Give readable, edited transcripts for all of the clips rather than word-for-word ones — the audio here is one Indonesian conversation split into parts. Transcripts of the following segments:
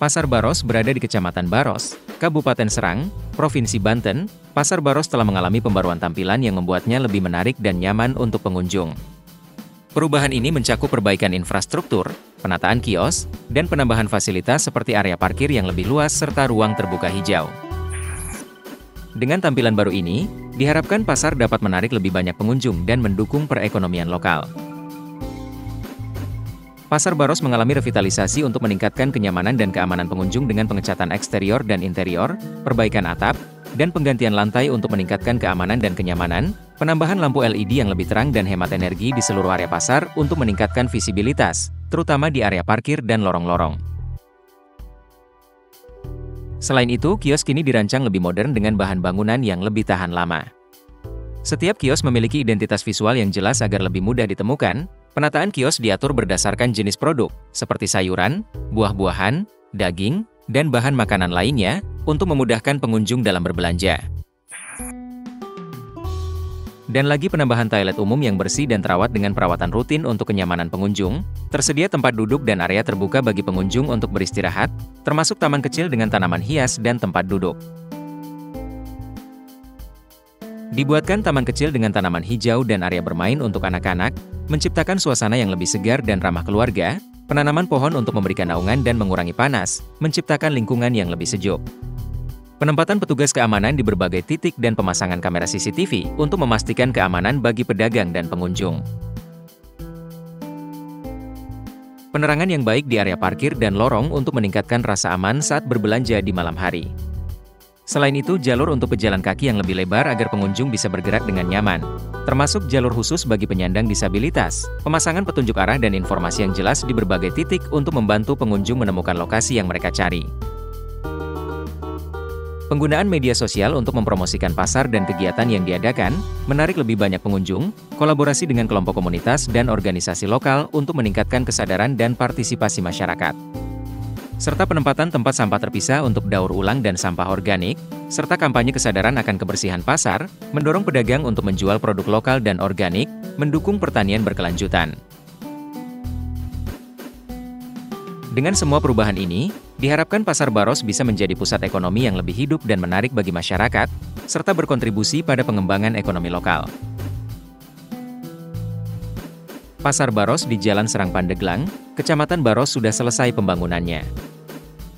Pasar Baros berada di Kecamatan Baros, Kabupaten Serang, Provinsi Banten. Pasar Baros telah mengalami pembaruan tampilan yang membuatnya lebih menarik dan nyaman untuk pengunjung. Perubahan ini mencakup perbaikan infrastruktur, penataan kios, dan penambahan fasilitas seperti area parkir yang lebih luas serta ruang terbuka hijau. Dengan tampilan baru ini, diharapkan pasar dapat menarik lebih banyak pengunjung dan mendukung perekonomian lokal. Pasar Baros mengalami revitalisasi untuk meningkatkan kenyamanan dan keamanan pengunjung dengan pengecatan eksterior dan interior, perbaikan atap, dan penggantian lantai untuk meningkatkan keamanan dan kenyamanan, penambahan lampu LED yang lebih terang dan hemat energi di seluruh area pasar untuk meningkatkan visibilitas, terutama di area parkir dan lorong-lorong. Selain itu, kios kini dirancang lebih modern dengan bahan bangunan yang lebih tahan lama. Setiap kios memiliki identitas visual yang jelas agar lebih mudah ditemukan. Penataan kios diatur berdasarkan jenis produk, seperti sayuran, buah-buahan, daging, dan bahan makanan lainnya, untuk memudahkan pengunjung dalam berbelanja. Dan lagi penambahan toilet umum yang bersih dan terawat dengan perawatan rutin untuk kenyamanan pengunjung, tersedia tempat duduk dan area terbuka bagi pengunjung untuk beristirahat, termasuk taman kecil dengan tanaman hias dan tempat duduk. Dibuatkan taman kecil dengan tanaman hijau dan area bermain untuk anak-anak, menciptakan suasana yang lebih segar dan ramah keluarga, penanaman pohon untuk memberikan naungan dan mengurangi panas, menciptakan lingkungan yang lebih sejuk. Penempatan petugas keamanan di berbagai titik dan pemasangan kamera CCTV untuk memastikan keamanan bagi pedagang dan pengunjung. Penerangan yang baik di area parkir dan lorong untuk meningkatkan rasa aman saat berbelanja di malam hari. Selain itu, jalur untuk pejalan kaki yang lebih lebar agar pengunjung bisa bergerak dengan nyaman, termasuk jalur khusus bagi penyandang disabilitas, pemasangan petunjuk arah dan informasi yang jelas di berbagai titik untuk membantu pengunjung menemukan lokasi yang mereka cari. Penggunaan media sosial untuk mempromosikan pasar dan kegiatan yang diadakan, menarik lebih banyak pengunjung, kolaborasi dengan kelompok komunitas dan organisasi lokal untuk meningkatkan kesadaran dan partisipasi masyarakat. Serta penempatan tempat sampah terpisah untuk daur ulang dan sampah organik, serta kampanye kesadaran akan kebersihan pasar, mendorong pedagang untuk menjual produk lokal dan organik, mendukung pertanian berkelanjutan. Dengan semua perubahan ini, diharapkan Pasar Baros bisa menjadi pusat ekonomi yang lebih hidup dan menarik bagi masyarakat, serta berkontribusi pada pengembangan ekonomi lokal. Pasar Baros di Jalan Serang Pandeglang, Kecamatan Baros sudah selesai pembangunannya.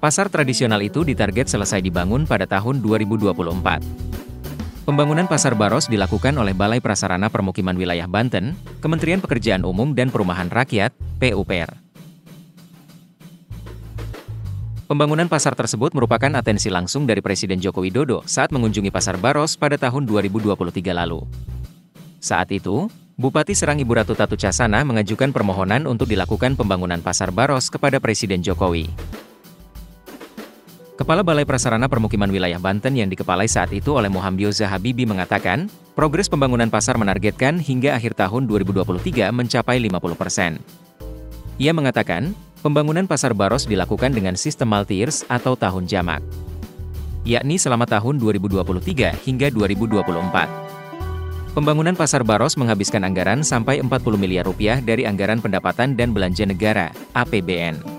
Pasar tradisional itu ditarget selesai dibangun pada tahun 2024. Pembangunan Pasar Baros dilakukan oleh Balai Prasarana Permukiman Wilayah Banten, Kementerian Pekerjaan Umum dan Perumahan Rakyat, PUPR. Pembangunan pasar tersebut merupakan atensi langsung dari Presiden Joko Widodo saat mengunjungi Pasar Baros pada tahun 2023 lalu. Saat itu, Bupati Serang Ibu Ratu Tatu Casana mengajukan permohonan untuk dilakukan pembangunan Pasar Baros kepada Presiden Jokowi. Kepala Balai Prasarana Permukiman Wilayah Banten yang dikepalai saat itu oleh Muhamdioza Habibi mengatakan, progres pembangunan pasar menargetkan hingga akhir tahun 2023 mencapai 50%. Ia mengatakan, pembangunan Pasar Baros dilakukan dengan sistem multi-years atau tahun jamak, yakni selama tahun 2023 hingga 2024. Pembangunan Pasar Baros menghabiskan anggaran sampai 40 miliar rupiah dari Anggaran Pendapatan dan Belanja Negara, APBN.